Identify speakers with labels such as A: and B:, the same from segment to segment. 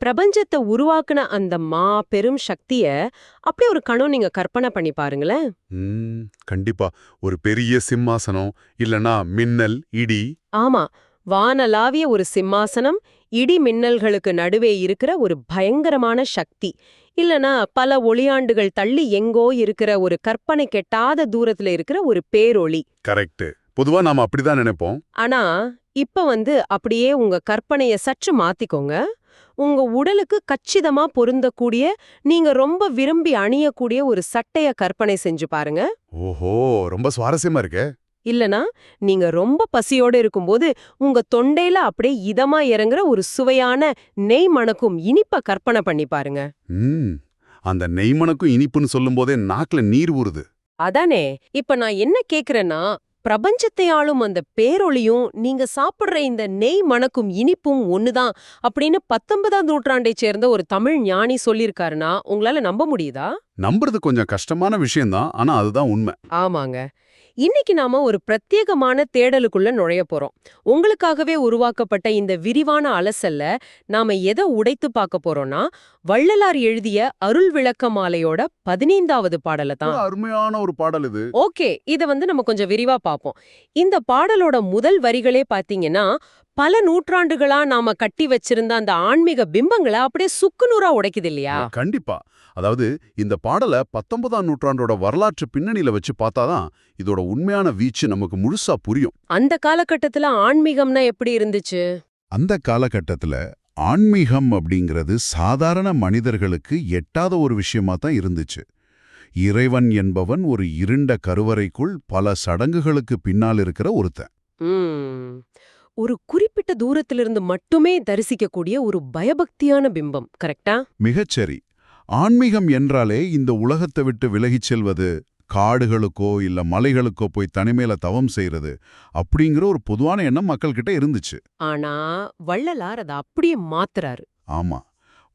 A: பிரபஞ்சத்தை உருவாக்குன அந்த பெரும் சக்திய அப்படியே ஒரு கணம் நீங்க கற்பனை பண்ணி பாருங்களேன்.
B: கண்டிப்பா. ஒரு பெரிய சிம்மாசனம், இல்லனா மின்னல், இடி.
A: ஆமா, வானலாவிய ஒரு சிம்மாசனம், இடி மின்னல்களுக்கு நடுவே இருக்கிற ஒரு பயங்கரமான சக்தி. இல்லனா பல ஒளியாண்டுகள் தள்ளி எங்கோ இருக்கிற ஒரு கற்பனை கெட்டாத தூரத்துல இருக்கிற ஒரு பேரொளி.
B: கரெக்ட். பொதுவா நாம அப்படிதான் நினைப்போம்.
A: ஆனா இப்ப அப்படியே உங்க கற்பனைய சற்று மாத்திக்கோங்க. உங்க உடலுக்கு கச்சிதமா பொருந்தக்கூடிய, நீங்க ரொம்ப விரும்பி அணியக்கூடிய ஒரு சட்டைய கற்பனை செஞ்சு பாருங்க.
B: ஓஹோ, ரொம்ப சுவாரஸ்யமா இருக்கே.
A: இல்லனா நீங்க ரொம்ப பசியோட இருக்கும்போது உங்க தொண்டையில அப்படியே இதமா இறங்குற ஒரு சுவையான நெய் மணக்கும் இனிப்ப கற்பனை பண்ணி பாருங்க.
B: அந்த நெய்மணக்கும் இனிப்புன்னு சொல்லும் போதே நாக்குல நீர் ஊறுது.
A: அதானே, இப்ப நான் என்ன கேக்குறேன்னா, பிரபஞ்சத்தை ஆளும் அந்த பேரொளியும் நீங்க சாப்பிடுற இந்த நெய் மணக்கும் இனிப்பும் ஒண்ணுதான் அப்படின்னு 19ஆம் நூற்றாண்டைச் சேர்ந்த ஒரு தமிழ் ஞானி சொல்லியிருக்காருன்னா உங்களால நம்ப முடியுதா?
B: நம்புறது கொஞ்சம் கஷ்டமான விஷயம்தான், ஆனா அதுதான் உண்மை.
A: ஆமாங்க. இன்னைக்கு நாம ஒரு பிரத்யேகமான தேடலுக்குள்ள நுழைய போறோம். உங்களுக்காகவே உருவாக்கப்பட்ட இந்த விரிவான அலசல்ல நாம எதை உடைத்து பார்க்க போறோம்னா, வள்ளலார் எழுதிய அருள் விளக்க மாலையோட 15வது பாடலை தான்.
B: அருமையான ஒரு பாடல் இது.
A: ஓகே, இத நம்ம கொஞ்சம் விரிவா பார்ப்போம். இந்த பாடலோட முதல் வரிகளே பாத்தீங்கன்னா, பல நூற்றாண்டுகளா நாம கட்டி வச்சிருந்த அந்த ஆன்மீக பிம்பங்களை அப்படியே சுக்குநூறா உடைக்குது இல்லையா?
B: கண்டிப்பா. அதாவது இந்த பாடல 19ஆம் நூற்றாண்டோட வரலாற்று பின்னணியில வச்சு பார்த்தாதான் இதோட உண்மையான வீச்சு நமக்கு முழுசா புரியும்.
A: அந்த காலகட்டத்துல ஆன்மீகம்னா எப்படி இருந்துச்சு?
B: அந்த காலகட்டத்துல ஆன்மீகம் அப்படிங்கிறது சாதாரண மனிதர்களுக்கு எட்டாத ஒரு விஷயமா தான் இருந்துச்சு. இறைவன் என்பவன் ஒரு இருண்ட கருவறைக்குள் பல சடங்குகளுக்கு பின்னால் இருக்கிற ஒருத்தன்.
A: ஒரு குறிப்பிட்ட தூரத்திலிருந்து மட்டுமே தரிசிக்கக்கூடிய ஒரு பயபக்தியான பிம்பம், கரெக்டா?
B: மிகச்சரி. ஆன்மீகம் என்றாலே இந்த உலகத்தை விட்டு விலகிச் செல்வது, காடுகளுக்கோ இல்ல மலைகளுக்கோ போய் தனிமையில தவம் செய்யறது அப்படிங்கிற ஒரு பொதுவான எண்ணம் மக்கள்கிட்ட இருந்துச்சு.
A: ஆனா வள்ளலார் அதை அப்படியே மாத்துறாரு.
B: ஆமா,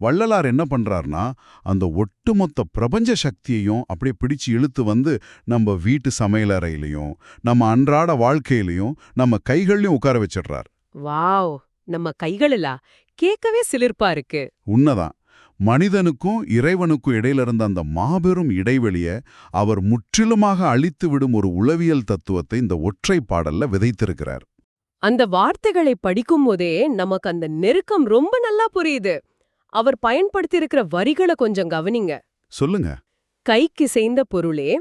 B: வள்ளலார் என்ன பண்றார்னா, அந்த ஒட்டுமொத்த பிரபஞ்ச சக்தியையும் அப்படியே பிடிச்சு இழுத்து வந்து நம்ம வீட்டு சமையலறையிலையும் நம்ம அன்றாட வாழ்க்கையிலையும் நம்ம கைகள்லயும் உட்கார வச்சிடுறார்.
A: வாவ், நம்ம கைகளா? கேட்கவே சிலிர்ப்பா இருக்கு.
B: உண்மைதான். மனிதனுக்கும் இறைவனுக்கும் இடையில இருந்த அந்த மாபெரும் இடைவெளிய அவர் முற்றிலுமாக அழித்து விடும் ஒரு உளவியல் தத்துவத்தை இந்த ஒற்றை பாடல்ல விதைத்திருக்கிறார்.
A: அந்த வார்த்தைகளை படிக்கும் போதே நமக்கு அந்த நெருக்கம் ரொம்ப நல்லா புரியுது. அவர் பயன்படுத்தியிருக்கிற வரிகளை கொஞ்சம் கவனிங்க.
B: சொல்லுங்க.
A: கைக்கு செய்த பொருளே,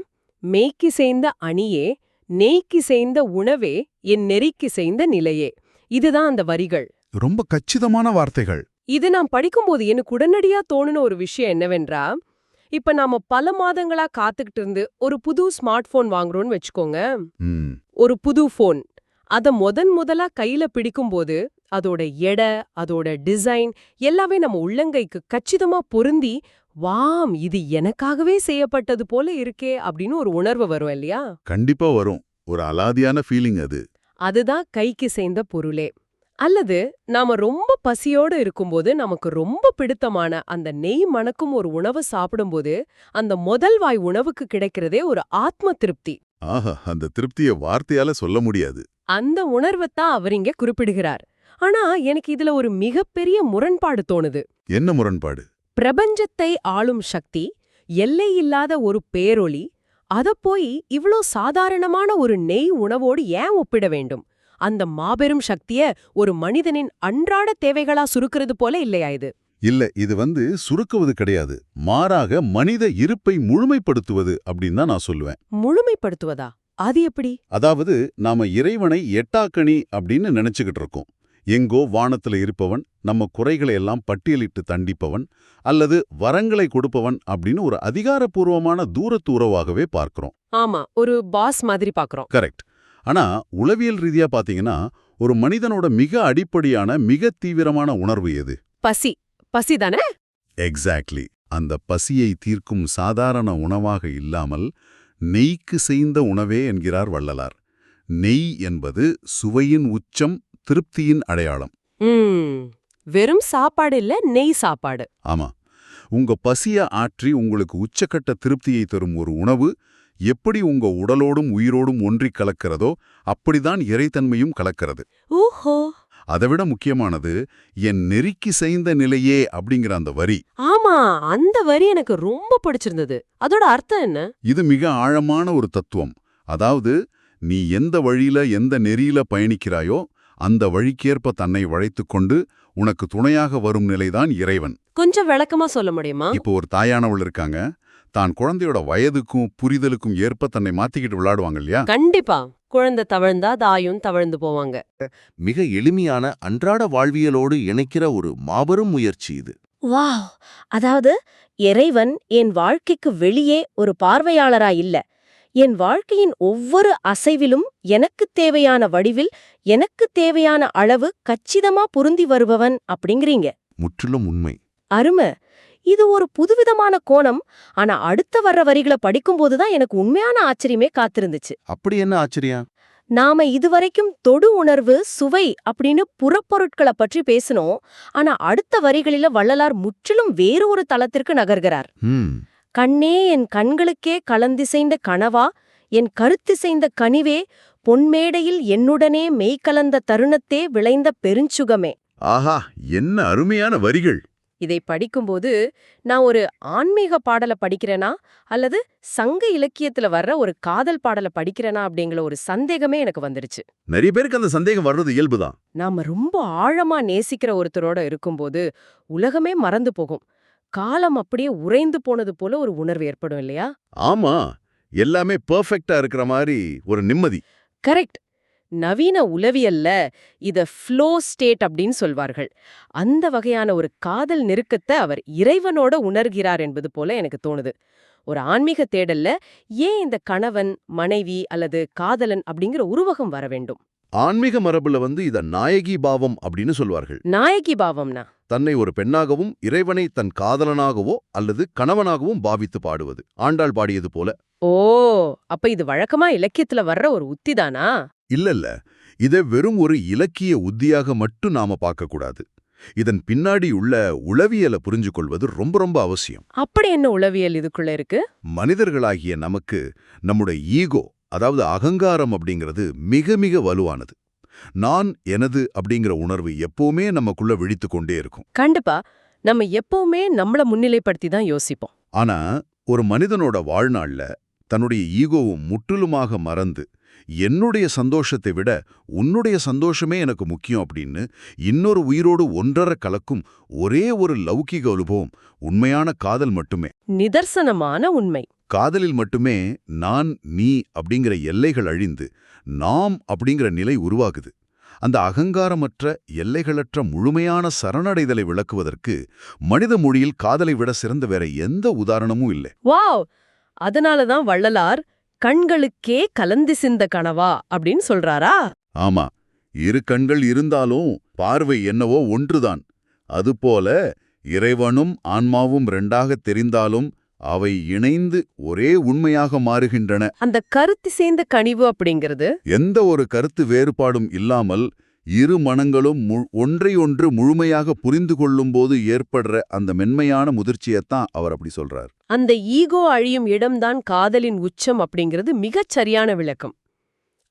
A: மெய்க்கு செய்த அணியே, நெய்க்கு செய்த உணவே, என் நெறிக்கு செய்த நிலையே. இதுதான் அந்த வரிகள்.
B: ரொம்ப கச்சிதமான வார்த்தைகள்.
A: இது நான் படிக்கும்போது எனக்கு உடனடியா தோணுன ஒரு விஷயம் என்னவென்றா, இப்ப நாம பல மாதங்களா காத்துக்கிட்டு இருந்து ஒரு புது ஸ்மார்ட் போன் வாங்குறோம்னு வச்சுக்கோங்க. ஒரு புது போன். அத முதலா கையில பிடிக்கும்போது அதோட எடை, அதோட டிசைன் எல்லாமே நம்ம உள்ளங்கைக்கு கச்சிதமா பொருந்தி, வாம், இது எனக்காகவே செய்யப்பட்டது போல இருக்கே அப்படின்னு ஒரு உணர்வு வரும் இல்லையா?
B: கண்டிப்பா வரும். ஒரு அலாதியான ஃபீலிங் அது.
A: அதுதான் கைக்கு செய்த பொருளே. அல்லது நாம ரொம்ப பசியோடு இருக்கும்போது நமக்கு ரொம்ப பிடித்தமான அந்த நெய் மணக்கும் ஒரு உணவு சாப்பிடும்போது அந்த முதல் வாய் உணவுக்கு கிடைக்கிறதே ஒரு ஆத்ம திருப்தி.
B: ஆஹா, அந்த திருப்திய வார்த்தையால சொல்ல முடியாது.
A: அந்த உணர்வைத்தான் அவர் இங்க குறிப்பிடுகிறார். ஆனா எனக்கு இதுல ஒரு மிகப்பெரிய முரண்பாடு தோணுது.
B: என்ன முரண்பாடு?
A: பிரபஞ்சத்தை ஆளும் சக்தி, எல்லையில்லாத ஒரு பேரொளி, அத போய் இவ்ளோ சாதாரணமான ஒரு நெய் உணவோடு ஏன் ஒப்பிட வேண்டும்? அந்த மாபெரும் சக்திய ஒரு மனிதனின் அன்றாட தேவைகளா சுருக்கிறது போல இல்லையா இது?
B: இல்ல, இது சுருக்குவது கிடையாது. மாறாக மனித இருப்பை முழுமைப்படுத்துவது அப்படின்னு தான் நான் சொல்லுவேன்.
A: முழுமைப்படுத்துவதா? அது எப்படி?
B: அதாவது நாம இறைவனை எட்டாக்கணி அப்படின்னு நினைச்சுக்கிட்டு இருக்கோம். எங்கோ வானத்துல இருப்பவன், நம்ம குறைகளை எல்லாம் பட்டியலிட்டு தண்டிப்பவன், அல்லது வரங்களை கொடுப்பவன் அப்படின்னு ஒரு அதிகாரப்பூர்வமான தூரத்து உறவாகவே பார்க்கிறோம்.
A: ஆமா, ஒரு பாஸ் மாதிரி பார்க்கிறோம்.
B: கரெக்ட். ஆனா உளவியல் ரீதியா பாத்தீங்கன்னா, ஒரு மனிதனோட மிக அடிப்படையான மிக தீவிரமான உணர்வு எது?
A: பசி. பசிதானே?
B: எக்ஸாக்ட்லி. அந்த பசியை தீர்க்கும் சாதாரண உணவாக இல்லாமல் நெய்க்கு செய்த உணவே என்கிறார் வள்ளலார். நெய் என்பது சுவையின் உச்சம், திருப்தியின் அடையாளம்.
A: வெறும் சாப்பாடு இல்ல, நெய் சாப்பாடு.
B: ஆமா, உங்க பசிய ஆற்றி உங்களுக்கு உச்சக்கட்ட திருப்தியை தரும் ஒரு உணவு எப்படி உங்க உடலோடும் உயிரோடும் ஒன்றி கலக்கிறதோ அப்படிதான் இறைத்தன்மையும் கலக்கிறது.
A: ஓஹோ.
B: அதைவிட முக்கியமானது என் நெருக்கி செய்த நிலையே அப்படிங்கிற அந்த வரி.
A: ஆமா, அந்த வரி எனக்கு ரொம்ப பிடிச்சிருந்தது. அதோட அர்த்தம் என்ன?
B: இது மிக ஆழமான ஒரு தத்துவம். அதாவது நீ எந்த வழியில எந்த நெறியில பயணிக்கிறாயோ அந்த வழிக்கேற்ப தன்னை வளைத்துக்கொண்டு உனக்கு துணையாக வரும் நிலைதான் இறைவன்.
A: கொஞ்சம் விளக்கமா சொல்ல முடியுமா?
B: இப்போ ஒரு தாயானவள் இருக்காங்க, தான் குழந்தையோட வயதுக்கும் புரிதலுக்கும் ஏற்ப தன்னை மாத்திக்கிட்டு விளையாடுவாங்க இல்லையா?
A: கண்டிப்பா. குழந்தை தவழ்ந்தா தாயும் தவழ்ந்து போவாங்க.
C: மிக எளிமையான அன்றாட வாழ்வியலோடு இணைக்கிற ஒரு மாபெரும் முயற்சி இது.
D: வாவ்! அதாவது இறைவன் என் வாழ்க்கைக்கு வெளியே ஒரு பார்வையாளரா இல்ல, என் வாழ்க்கையின் ஒவ்வொரு அசைவிலும் எனக்குத் தேவையான வடிவில் எனக்குத் தேவையான அளவு கச்சிதமா பொருந்தி வருபவன் அப்படிங்கிறீங்க.
C: முற்றிலும் உண்மை.
D: அருமை. இது ஒரு புதுவிதமான கோணம். ஆனா அடுத்த வர்ற வரிகளை படிக்கும்போதுதான் எனக்கு உண்மையான ஆச்சரியமே காத்திருந்துச்சு.
C: அப்படி என்ன ஆச்சரியம்?
D: நாம இதுவரைக்கும் தொடு உணர்வு, சுவை அப்படின்னு புறப்பொருட்களை பற்றி பேசினோம். ஆனா அடுத்த வரிகளில வள்ளலார் முற்றிலும் வேறு ஒரு தளத்திற்கு நகர்கிறார். கண்ணே என் கண்களுக்கே கலந்திசைந்த கனவா, என் கருத்திசைந்த கனிவே, பொன்மேடையில் என்னுடனே மெய்கலந்த தருணத்தே விளைந்த பெருஞ்சுகமே.
B: ஆஹா, என்ன அருமையான வரிகள்!
D: இதை படிக்கும்போது நான் ஒரு ஆன்மீக பாடலை படிக்கிறேனா அல்லது சங்க இலக்கியத்துல வர்ற ஒரு காதல் பாடலை படிக்கிறேனா அப்படிங்கிற ஒரு சந்தேகமே எனக்கு வந்துருச்சு.
B: நிறைய பேருக்கு அந்த சந்தேகம் வர்றது இயல்புதான்.
D: நாம ரொம்ப ஆழமா நேசிக்கிற ஒருத்தரோட இருக்கும்போது உலகமே மறந்து போகும். காலம் அப்படியே உறைந்து போனது போல ஒரு உணர்வு ஏற்படும் இல்லையா?
B: ஆமா, எல்லாமே பெர்ஃபெக்ட்டா இருக்கிற மாதிரி ஒரு நிம்மதி.
D: கரெக்ட். நவீன உளவியல்ல இத ஃப்ளோ ஸ்டேட் அப்படின்னு சொல்வார்கள். அந்த வகையான ஒரு காதல் நெருக்கத்தை அவர் இறைவனோட உணர்கிறார் என்பது போல எனக்கு தோணுது. ஒரு ஆன்மீக தேடல்ல ஏன் இந்த கணவன், மனைவி அல்லது காதலன் அப்படிங்கிற உருவகம் வர வேண்டும்?
B: ஆன்மீக மரபுல இத நாயகி பாவம் அப்படின்னு சொல்வார்கள்.
D: நாயகி பாவம்னா
B: தன்னை ஒரு பெண்ணாகவும் இறைவனை தன் காதலனாகவோ அல்லது கணவனாகவும் பாவித்து பாடுவது. ஆண்டாள் பாடியது போல.
D: ஓ, அப்ப இது வழக்கமா இலக்கியத்துல வர்ற ஒரு உத்திதானா?
B: இல்ல, இதை வெறும் ஒரு இலக்கிய உத்தியாக மட்டும் நாம பார்க்கக்கூடாது. இதன் பின்னாடி உள்ள உளவியலை புரிஞ்சு கொள்வது ரொம்ப ரொம்ப அவசியம்.
D: அப்படி என்ன உளவியல் இதுக்குள்ள இருக்கு?
B: மனிதர்களாகிய நமக்கு நம்முடைய ஈகோ, அதாவது அகங்காரம் அப்படிங்கிறது மிக மிக வலுவானது. நான் எனது அப்படிங்கிற உணர்வு எப்பவுமே நமக்குள்ள விழித்து கொண்டே இருக்கும்.
D: கண்டிப்பா. நம்ம எப்பவுமே நம்மள முன்னிலைப்படுத்தி தான் யோசிப்போம்.
B: ஆனா ஒரு மனிதனோட வாழ்நாள்ல தன்னுடைய ஈகோவும் முற்றிலுமாக மறந்து என்னுடைய சந்தோஷத்தை விட உன்னுடைய சந்தோஷமே எனக்கு முக்கியம் அப்படின்னு இன்னொரு உயிரோடு ஒன்றரை கலக்கும் ஒரே ஒரு லௌகிக அனுபவம் உண்மையான காதல் மட்டுமே.
D: நிதர்சனமான உண்மை.
B: காதலில் மட்டுமே நான், நீ அப்படிங்கிற எல்லைகள் அழிந்து நாம் அப்படிங்கிற நிலை உருவாகுது. அந்த அகங்காரமற்ற எல்லைகளற்ற முழுமையான சரணடைதலை விளக்குவதற்கு மனித மொழியில் காதலை விட சிறந்த வேற எந்த உதாரணமும் இல்லை.
D: வாவ்! அதனாலதான் வள்ளலார் கண்களுக்கே கலந்திசிந்த கனவா அப்படின்னு சொல்றாரா?
B: ஆமா, இரு கண்கள் இருந்தாலும் பார்வை என்னவோ ஒன்றுதான். அதுபோல இறைவனும் ஆன்மாவும் ரெண்டாகத் தெரிந்தாலும் அவை இணைந்து ஒரே உண்மையாக மாறுகின்றன.
D: அந்த கருத்திசைந்த கனிவு அப்படிங்கிறது
B: எந்த ஒரு கருத்து வேறுபாடும் இல்லாமல் இரு மனங்களும் ஒன்றையொன்று முழுமையாக புரிந்து கொள்ளும்போது ஏற்படுற அந்த மென்மையான முதிர்ச்சியைத்தான் அவர் அப்படி சொல்றார்.
D: அந்த ஈகோ அழியும் இடம்தான் காதலின் உச்சம் அப்படிங்கிறது மிகச் சரியான விளக்கம்.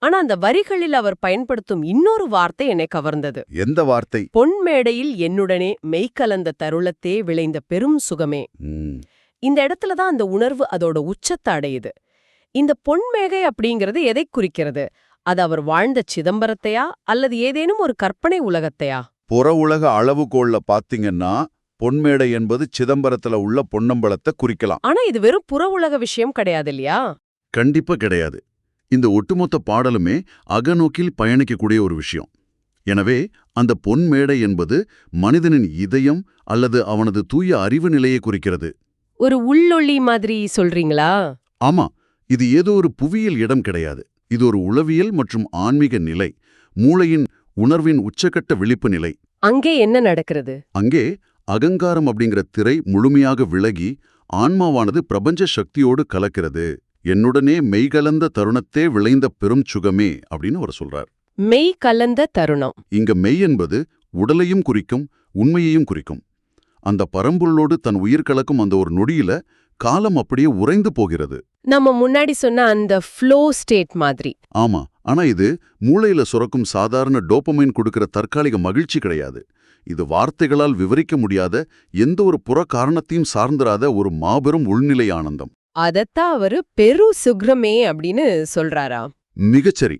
D: ஆனா அந்த வரிகளில் அவர் பயன்படுத்தும் இன்னொரு வார்த்தை என்னை கவர்ந்தது.
B: எந்த வார்த்தை?
D: பொன்மேடையில் என்னுடனே மெய்கலந்த தருளத்தே விளைந்த பெரும் சுகமே. இந்த இடத்துலதான் அந்த உணர்வு அதோட உச்சத்தை அடையுது. இந்த பொன்மேகை அப்படிங்கிறது எதை குறிக்கிறது? அது அவர் வாழ்ந்த சிதம்பரத்தையா அல்லது ஏதேனும் ஒரு கற்பனை உலகத்தையா?
B: புற உலக அளவுகோல்ல பாத்தீங்கன்னா பொன்மேடை என்பது சிதம்பரத்துல உள்ள பொன்னம்பலத்தை குறிக்கலாம்.
D: ஆனா இது வெறும் புற உலக விஷயம் கிடையாது இல்லையா?
B: கண்டிப்பா கிடையாது. இந்த ஒட்டுமொத்த பாடலுமே அகநோக்கில் பயணிக்கக்கூடிய ஒரு விஷயம். எனவே அந்த பொன்மேடை என்பது மனிதனின் இதயம் அல்லது அவனது தூய அறிவு நிலையை குறிக்கிறது.
D: ஒரு உள்ளொளி மாதிரி சொல்றீங்களா?
B: ஆமா, இது ஏதோ ஒரு புவியியல் இடம் கிடையாது. இது ஒரு உளவியல் மற்றும் ஆன்மீக நிலை, மூளையின் உணர்வின் உச்சக்கட்ட விழிப்பு நிலை.
D: அங்கே என்ன நடக்கிறது?
B: அங்கே அகங்காரம் அப்படிங்கிற திரை முழுமையாக விலகி ஆன்மாவானது பிரபஞ்ச சக்தியோடு கலக்கிறது. என்னுடனே மெய்கலந்த தருணத்தே விளைந்த பெரும் சுகமே அப்படின்னு அவர் சொல்றார்.
D: மெய் கலந்த தருணம்.
B: இங்க மெய் என்பது உடலையும் குறிக்கும், உண்மையையும் குறிக்கும். அந்த பரம்பொருளோடு தன் உயிர் கலக்கும் அந்த ஒரு நொடியில காலம் அப்படியே உறைந்து போகிறது.
D: நம்ம முன்னாடி சொன்ன அந்த ஃப்ளோ ஸ்டேட் மாதிரி.
B: ஆமா, ஆனா இது மூளையில சுரக்கும் சாதாரண டோபமைன் கொடுக்கிற தற்காலிக மகிழ்ச்சி கிடையாது. இது வார்த்தைகளால் விவரிக்க முடியாத எந்த ஒரு புற காரணத்தையும் சார்ந்திராத ஒரு மாபெரும் உள்நிலை ஆனந்தம்.
A: அதத்தான் அவரு பெரு சுக்ரமே அப்படின்னு சொல்றாரா?
B: மிகச்சரி.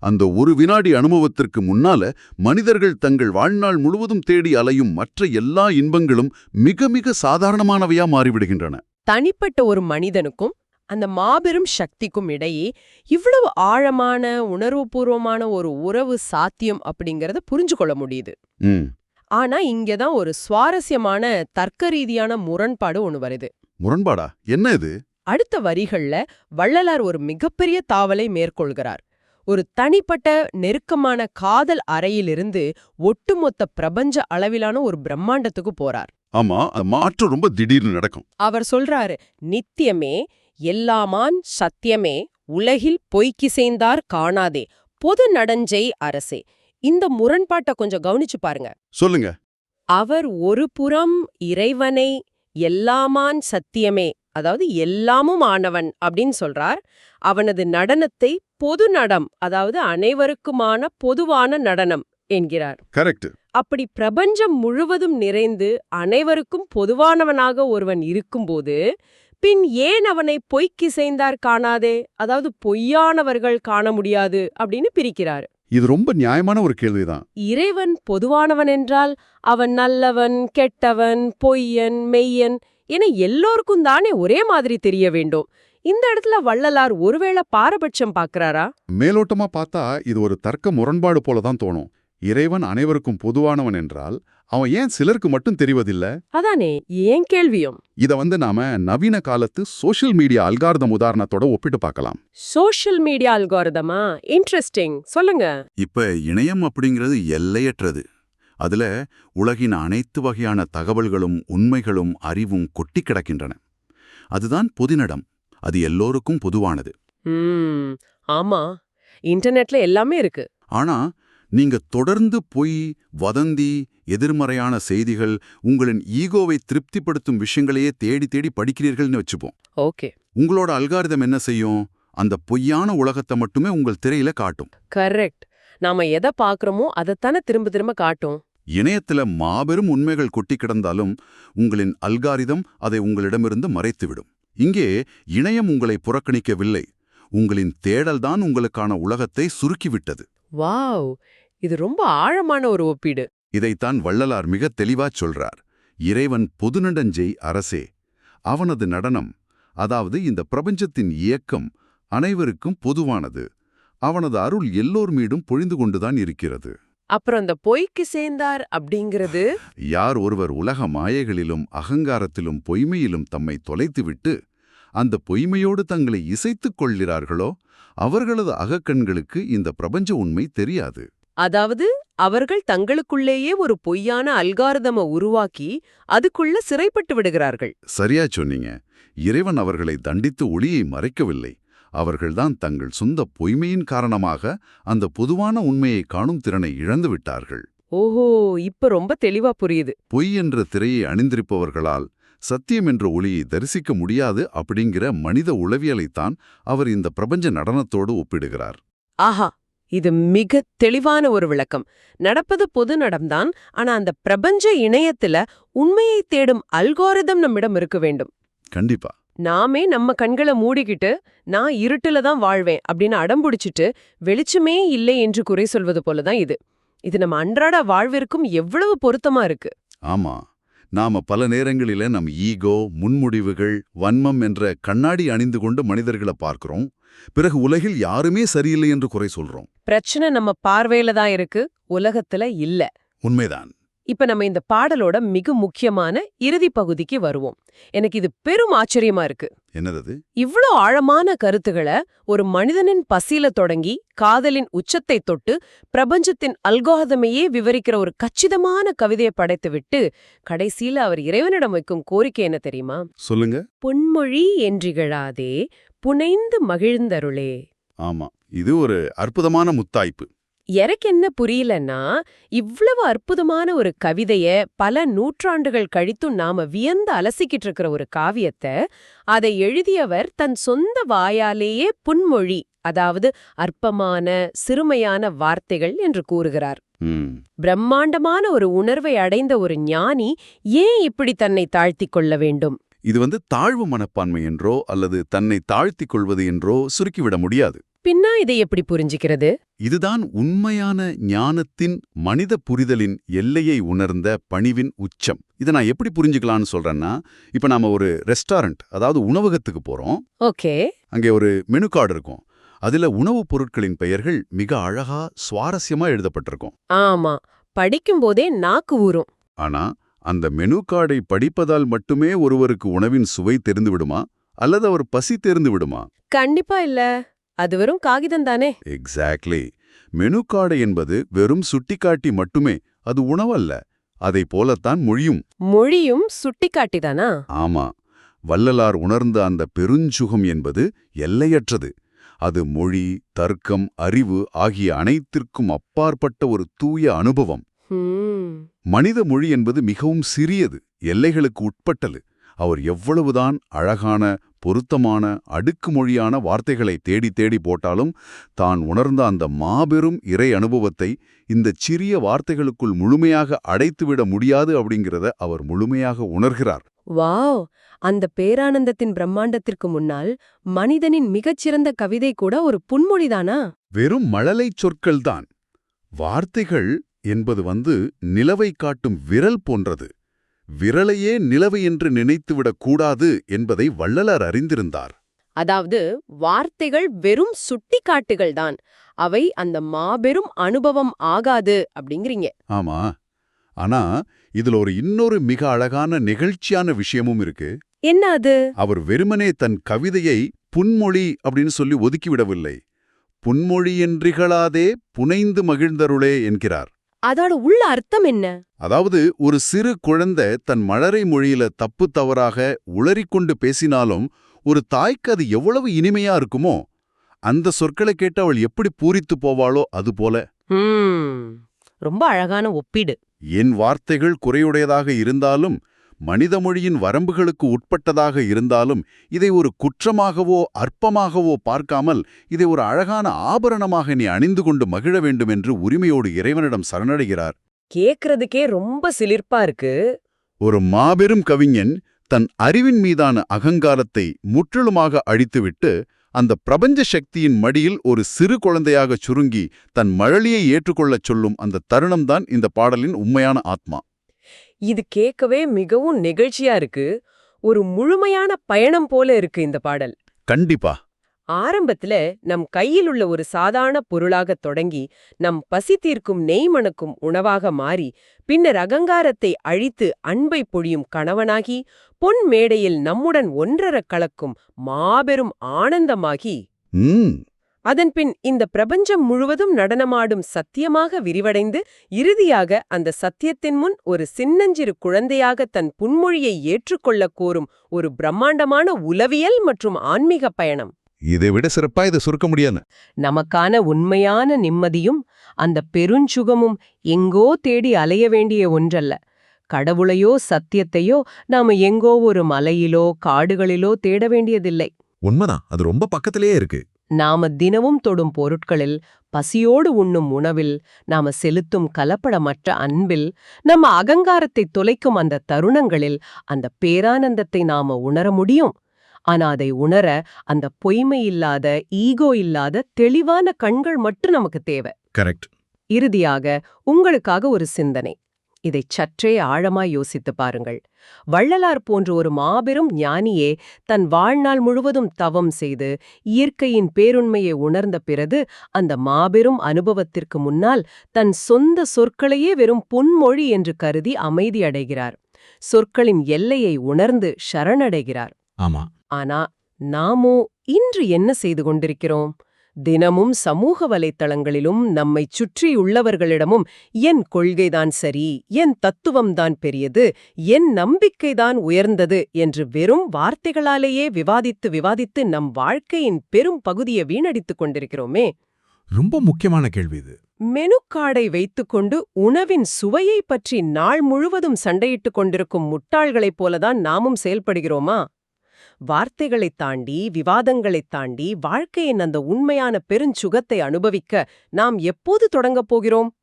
B: அந்த ஒரு வினாடி அனுபவத்திற்கு முன்னால மனிதர்கள் தங்கள் வாழ்நாள் முழுவதும் தேடி அலையும் மற்ற எல்லா இன்பங்களும் மிக மிக சாதாரணமானவையா மாறிவிடுகின்றன.
A: தனிப்பட்ட ஒரு மனிதனுக்கும் அந்த மாபெரும் சக்திக்கும் இடையே இவ்வளவு ஆழமான உணர்வுபூர்வமான ஒரு உறவு சாத்தியம் அப்படிங்கறத புரிஞ்சு கொள்ள முடியுது. ஆனா இங்கதான் ஒரு சுவாரஸ்யமான தர்க்க ரீதியான முரண்பாடு ஒண்ணு வருது.
B: முரண்பாடா? என்ன இது?
A: அடுத்த வரிகள்ல வள்ளலார் ஒரு மிகப்பெரிய தாவலை மேற்கொள்கிறார். ஒரு தனிப்பட்ட நெருக்கமான காதல் அறையிலிருந்து ஒட்டுமொத்த பிரபஞ்ச அளவிலான ஒரு பிரம்மாண்டத்துக்கு போறார்.
B: ஆமா, அந்த மாற்றம் ரொம்ப திடீர்னு நடக்கும்.
A: அவர் சொல்றாரு, நித்தியமே எல்லாமான் சத்தியமே உலகில் பொய்க்கிசைந்தார் காணாதே பொது நடஞ்செய் அரசே. இந்த முரண்பாட்டை கொஞ்சம் கவனிச்சு பாருங்க.
B: சொல்லுங்க.
A: அவர் ஒரு புறம் இறைவனை எல்லாமான் சத்தியமே, அதாவது எல்லாமும் ஆனவன் அப்படின்னு சொல்றார். அவனது நடனத்தை பொது நடம், அதாவது அனைவருக்குமான பொதுவான நடனம் என்கிறார்.
B: கரெக்ட்.
A: அப்படி பிரபஞ்சம் முழுவதும் நிறைந்து அனைவருக்கும் பொதுவானவனாக ஒருவன் இருக்கும்போது பின் ஏன் அவனை பொய்க்கிசைந்தார் காணாதே, அதாவது பொய்யானவர்கள் காண முடியாது அப்படின்னு பிரிக்கிறார்.
B: இது ரொம்ப நியாயமான ஒரு கேள்விதான்.
A: இறைவன் பொதுவானவன் என்றால் அவன் நல்லவன், கெட்டவன், பொய்யன், மெய்யன் என எல்லோருக்கும் தானே ஒரே மாதிரி தெரிய வேண்டும். இந்த இடத்துல வள்ளலார் ஒருவேளை பாரபட்சம் பார்க்கறாரா?
B: மேலோட்டமா பார்த்தா இது ஒரு தர்க்க முரண்பாடு போலதான் தோணும். இறைவன் அனைவருக்கும் பொதுவானவன் என்றால் அவன் ஏன் சிலருக்கு மட்டும் தெரிவதில்லை?
A: அதானே ஏன் கேள்வியும்.
B: இத நாம நவீன காலத்து சோஷியல் மீடியா அல்காரிதம் உதாரணத்தோட ஒப்பிட்டு பார்க்கலாம்.
A: Social media அல்காரிதமா? இன்ட்ரெஸ்டிங், சொல்லுங்க.
B: இப்ப இணையம் அப்படிங்கிறது எல்லையற்றது. அதுல உலகின் அனைத்து வகையான தகவல்களும் உண்மைகளும் அறிவும் கொட்டி கிடக்கின்றன. அதுதான் பொதுநடம். அது எல்லோருக்கும் பொதுவானது.
A: ஆமா, இன்டர்நெட்ல எல்லாமே இருக்கு.
B: ஆனா நீங்க தொடர்ந்து பொய், வதந்தி, எதிர்மறையான செய்திகள், உங்களின் ஈகோவை திருப்திப்படுத்தும் விஷயங்களையே தேடி தேடி படிக்கிறீர்கள்னு வச்சுப்போம்.
A: ஓகே.
B: உங்களோட அல்காரிதம் என்ன செய்யும்? அந்த பொய்யான உலகத்தை மட்டுமே உங்கள் திரையில காட்டும்.
A: கரெக்ட். நாம எதை பாக்குறோமோ அதைத்தானே திரும்ப திரும்ப காட்டும்.
B: இணையத்துல மாபெரும் உண்மைகள் கொட்டி கிடந்தாலும் உங்களின் அல்காரிதம் அதை உங்களிடமிருந்து மறைத்துவிடும். இங்கே இணையம் உங்களை புறக்கணிக்கவில்லை. உங்களின் தேடல்தான் உங்களுக்கான உலகத்தை சுருக்கிவிட்டது.
A: வாவ், இது ரொம்ப ஆழமான ஒரு ஒப்பீடு.
B: இதைத்தான் வள்ளலார் மிக தெளிவாச் சொல்றார். இறைவன் பொதுநடஞ்செய் அரசே. அவனது நடனம், அதாவது இந்த பிரபஞ்சத்தின் இயக்கம் அனைவருக்கும் பொதுவானது. அவனது அருள் எல்லோர் மீதும் பொழிந்து கொண்டுதான் இருக்கிறது.
A: அப்புறம் அந்த பொய்க்கு சேர்ந்தார் அப்படிங்கிறது,
B: யார் ஒருவர் உலக மாயைகளிலும் அகங்காரத்திலும் பொய்மையிலும் தம்மை தொலைத்துவிட்டு அந்த பொய்மையோடு தங்களை இசைத்துக் கொள்கிறார்களோ அவர்களது அகக்கண்களுக்கு இந்த பிரபஞ்ச உண்மை தெரியாது.
A: அதாவது அவர்கள் தங்களுக்குள்ளேயே ஒரு பொய்யான அல்காரிதம உருவாக்கி அதுக்குள்ள சிறைப்பட்டு விடுகிறார்கள்.
B: சரியா சொன்னீங்க. இறைவன் அவர்களை தண்டித்து ஒளியை மறைக்கவில்லை. அவர்கள்தான் தங்கள் சொந்த பொய்மையின் காரணமாக அந்த பொதுவான உண்மையை காணும் திறனை இழந்து விட்டார்கள்.
A: ஓஹோ, இப்ப ரொம்ப தெளிவா புரியுது.
B: பொய் என்ற திரையை அணிந்திருப்பவர்களால் சத்தியம் என்ற ஒளியை தரிசிக்க முடியாது அப்படிங்கிற மனித உளவியலைத்தான் அவர் இந்த பிரபஞ்ச நடனத்தோடு ஒப்பிடுகிறார்.
A: ஆஹா, இது மிக தெளிவான ஒரு விளக்கம். நடப்பது பொது நடம்தான், ஆனா அந்த பிரபஞ்ச இணையத்துல உண்மையை தேடும் அல்காரிதம் நம்மிடம் இருக்க வேண்டும்.
B: கண்டிப்பா.
A: நாமே நம்ம கண்களை மூடிக்கிட்டு நான் இருட்டுல தான் வாழ்வேன் அப்படின்னு அடம்பிடிச்சிட்டு வெளிச்சமே இல்லை என்று குறை சொல்வது போலதான் இது. இது நம்ம அன்றாட வாழ்விற்கும் எவ்வளவு பொருத்தமா இருக்கு.
B: ஆமா, நாம பல நேரங்களில நம் ஈகோ, முன்முடிவுகள், வன்மம் என்ற கண்ணாடி அணிந்து கொண்டு மனிதர்களை பார்க்கிறோம். பிறகு உலகில் யாருமே சரியில்லை என்று குறை சொல்றோம்.
A: பிரச்சனை நம்ம பார்வையில தான் இருக்கு, உலகத்துல இல்ல.
B: உண்மைதான்.
A: இப்ப நம்ம இந்த பாடலோட மிக முக்கியமான இறுதி பகுதிக்கு வருவோம். எனக்கு இது பெரும் ஆச்சரியமா இருக்கு.
B: என்னது?
A: இவ்ளோ ஆழமான கருத்துக்களை ஒரு மனிதனின் பசியில தொடங்கி காதலின் உச்சத்தை தொட்டு பிரபஞ்சத்தின் அல்காரிதமையே விவரிக்கிற ஒரு கச்சிதமான கவிதையை படைத்து விட்டு கடைசியில அவர் இறைவனிடம் வைக்கும் கோரிக்கை என்ன தெரியுமா?
B: சொல்லுங்க.
A: பொன்மொழி என்றிகழாதே புனைந்து மகிழ்ந்தருளே.
B: ஆமா, இது ஒரு அற்புதமான முத்தாய்ப்பு.
A: எனக்கு என்ன புரியலன்னா, இவ்வளவு அற்புதமான ஒரு கவிதைய பல நூற்றாண்டுகள் கழித்தும் நாம வியந்து அலசிக்கிட்டு இருக்கிற ஒரு காவியத்தை, அதை எழுதியவர் தன் சொந்த வாயாலேயே புன்மொழி, அதாவது அற்பமான சிறுமையான வார்த்தைகள் என்று கூறுகிறார். பிரம்மாண்டமான ஒரு உணர்வை அடைந்த ஒரு ஞானி ஏன் இப்படி தன்னை தாழ்த்திக் கொள்ள வேண்டும்?
B: இது தாழ்வு மனப்பான்மை என்றோ அல்லது தன்னை தாழ்த்திக் கொள்வது என்றோ சுருக்கிவிட முடியாது.
A: பின்னா இதை எப்படி புரிஞ்சிக்கிறது?
B: இதுதான் உண்மையான ஞானத்தின் மனித புரிதலின் எல்லையை உணர்ந்த பணிவின் உச்சம். இதை நான் எப்படி புரிஞ்சுக்கலாம்னு சொல்றேன்னா, இப்ப நாம ஒரு ரெஸ்டாரண்ட், அதாவது உணவகத்துக்கு போறோம்.
A: ஓகே.
B: அங்கே ஒரு மெனு கார்டு இருக்கும். அதுல உணவுப் பொருட்களின் பெயர்கள் மிக அழகா சுவாரஸ்யமா எழுதப்பட்டிருக்கும்.
A: ஆமா, படிக்கும்போதே நாக்கு ஊறும்.
B: ஆனா அந்த மெனு கார்டை படிப்பதால் மட்டுமே ஒருவருக்கு உணவின் சுவை தெரிந்து விடுமா, அல்லது அவர் பசி தெரிந்து விடுமா?
A: கண்டிப்பா இல்ல. அது வெறும் காகிதம் தானே.
B: எக்ஸாக்ட்லி. மெனு கார்டு என்பது வெறும் சுட்டிக்காட்டி மட்டுமே, அது உணவல்ல. அதை போலத்தான் மொழியும்.
A: மொழியும் சுட்டிக்காட்டிதானா?
B: ஆமா. வள்ளலார் உணர்ந்த அந்த பெருஞ்சுகம் என்பது எல்லையற்றது. அது மொழி, தர்க்கம், அறிவு ஆகிய அனைத்திற்கும் அப்பாற்பட்ட ஒரு தூய அனுபவம். மனித மொழி என்பது மிகவும் சிறியது, எல்லைகளுக்கு உட்பட்டது. அவர் எவ்வளவுதான் அழகான, பொருத்தமான, அடுக்குமொழியான வார்த்தைகளை தேடி தேடி போட்டாலும் தான் உணர்ந்த அந்த மாபெரும் இறை அனுபவத்தை இந்த சிறிய வார்த்தைகளுக்குள் முழுமையாக அடைத்துவிட முடியாது அப்படிங்கிறத அவர் முழுமையாக உணர்கிறார்.
A: வாவ்! அந்த பேரானந்தத்தின் பிரம்மாண்டத்திற்கு முன்னால் மனிதனின் மிகச்சிறந்த கவிதை கூட ஒரு புன்மொழிதானா?
B: வெறும் மழலைச் சொற்கள்தான். வார்த்தைகள் என்பது நிலவை காட்டும் விரல் போன்றது. விரலையே நிலவு என்று நினைத்துவிடக் கூடாது என்பதை வள்ளலார் அறிந்திருந்தார்.
A: அதாவது வார்த்தைகள் வெறும் சுட்டிக்காட்டுகள்தான், அவை அந்த மாபெரும் அனுபவம் ஆகாது அப்படிங்கிறீங்க.
B: ஆமா. ஆனா இதுல இன்னொரு மிக அழகான நெகிழ்ச்சியான விஷயமும் இருக்கு.
A: என்ன அது?
B: அவர் வெறுமனே தன் கவிதையை புன்மொழி அப்படின்னு சொல்லி ஒதுக்கிவிடவில்லை. புன்மொழியென்றிகளாதே புனைந்து மகிழ்ந்தருளே என்கிறார்.
A: அதோட உள்ள அர்த்தம் என்ன?
B: அதாவது ஒரு சிறு குழந்தை தன் மழலை மொழியில தப்பு தவறாக உளறிக்கொண்டு பேசினாலும் ஒரு தாய்க்கு அது எவ்வளவு இனிமையா இருக்குமோ, அந்த சொற்களை கேட்டு அவள் எப்படி பூரித்து போவாளோ அதுபோல.
A: ரொம்ப அழகான ஒப்பீடு.
B: என் வார்த்தைகள் குறையுடையதாக இருந்தாலும், மனித மொழியின் வரம்புகளுக்கு உட்பட்டதாக இருந்தாலும், இதை ஒரு குற்றமாகவோ அற்பமாகவோ பார்க்காமல் இதை ஒரு அழகான ஆபரணமாக நீ அணிந்து கொண்டு மகிழ வேண்டும் என்று உரிமையோடு இறைவனிடம் சரணடைகிறார்.
A: கேக்குறதுக்கே ரொம்ப சிலிர்ப்பா இருக்கு.
B: ஒரு மாபெரும் கவிஞன் தன் அறிவின் மீதான அகங்காரத்தை முற்றிலுமாக அழித்துவிட்டு அந்த பிரபஞ்ச சக்தியின் மடியில் ஒரு சிறு குழந்தையாக சுருங்கி தன் மழலையை ஏற்றுக்கொள்ளச் சொல்லும் அந்த தருணம்தான் இந்த பாடலின் உண்மையான ஆத்மா.
A: இது கேட்கவே மிகவும் நெகிழ்ச்சியா இருக்கு. ஒரு முழுமையான பயணம் போல இருக்கு இந்த பாடல்.
B: கண்டிப்பா.
A: ஆரம்பத்துல நம் கையில் உள்ள ஒரு சாதாரண பொருளாக தொடங்கி நம் பசி தீர்க்கும் நெய் மணக்கும் உணவாக மாறி பின்னர் அகங்காரத்தை அழித்து அன்பை பொழியும் கணவனாகி பொன் மேடையில் நம்முடன் ஒன்றரக் கலக்கும் மாபெரும் ஆனந்தமாகி அதன்பின் இந்த பிரபஞ்சம் முழுவதும் நடனமாடும் சத்தியமாக விரிவடைந்து இறுதியாக அந்த சத்தியத்தின் முன் ஒரு சின்னஞ்சிறு குழந்தையாக தன் புன்மொழியை ஏற்றுக்கொள்ளக் கோரும் ஒரு பிரம்மாண்டமான உளவியல் மற்றும் ஆன்மீக பயணம்.
B: இதை விட சிறப்பா இதை சுருக்க முடியாது.
A: நமக்கான உண்மையான நிம்மதியும் அந்த பெருஞ்சுகமும் எங்கோ தேடி அலைய வேண்டிய ஒன்றல்ல. கடவுளையோ சத்தியத்தையோ நாம எங்கோ ஒரு மலையிலோ காடுகளிலோ தேட வேண்டியதில்லை.
E: உண்மைதான், அது ரொம்ப பக்கத்திலேயே இருக்கு.
A: நாம தினமும் தொடும் பொருட்களில், பசியோடு உண்ணும் உணவில், நாம செலுத்தும் கலப்படமற்ற அன்பில், நம்ம அகங்காரத்தை தொலைக்கும் அந்த தருணங்களில் அந்த பேரானந்தத்தை நாம உணர முடியும். ஆனா அதை உணர அந்த பொய்மை இல்லாத, ஈகோ இல்லாத தெளிவான கண்கள் மட்டும் நமக்கு தேவை.
E: கரெக்ட்.
A: இறுதியாக உங்களுக்காக ஒரு சிந்தனை. இதை சற்றே ஆழமாய் யோசித்து பாருங்கள். வள்ளலார் போன்ற ஒரு மாபெரும் ஞானியே தன் வாழ்நாள் முழுவதும் தவம் செய்து இயற்கையின் பேருண்மையை உணர்ந்த பிறகு அந்த மாபெரும் அனுபவத்திற்கு முன்னால் தன் சொந்த சொற்களையே வெறும் புன்மொழி என்று கருதி அமைதியடைகிறார். சொற்களின் எல்லையை உணர்ந்து சரணடைகிறார்.
E: ஆமா.
A: ஆனா நாமோ இன்று என்ன செய்து கொண்டிருக்கிறோம்? தினமும் சமூக வலைத்தளங்களிலும் நம்மை சுற்றியுள்ளவர்களிடமும் என் கொள்கைதான் சரி, என் தத்துவம்தான் பெரியது, என் நம்பிக்கைதான் உயர்ந்தது என்று வெறும் வார்த்தைகளாலேயே விவாதித்து நம் வாழ்க்கையின் பெரும் பகுதியை வீணடித்துக் கொண்டிருக்கிறோமே.
E: ரொம்ப முக்கியமான கேள்வி இது.
A: மெனு கார்டை வைத்துக்கொண்டு உணவின் சுவையை பற்றி நாள் முழுவதும் சண்டையிட்டுக் கொண்டிருக்கும் முட்டாள்களைப் போலதான் நாமும் செயல்படுகிறோமா? வார்த்தைகளைத் தாண்டி, விவாதங்களைத் தாண்டி, வாழ்க்கையின் அந்த உண்மையான பெருஞ்சுகத்தை அனுபவிக்க நாம் எப்போது தொடங்கப் போகிறோம்?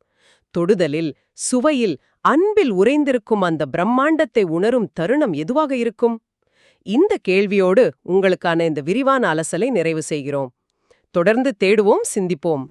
A: தொடுதலில், சுவையில், அன்பில் உறைந்திருக்கும் அந்த பிரம்மாண்டத்தை உணரும் தருணம் எதுவாக இருக்கும்? இந்த கேள்வியோடு உங்களுக்கான இந்த விரிவான அலசலை நிறைவு செய்கிறோம். தொடர்ந்து தேடுவோம், சிந்திப்போம்.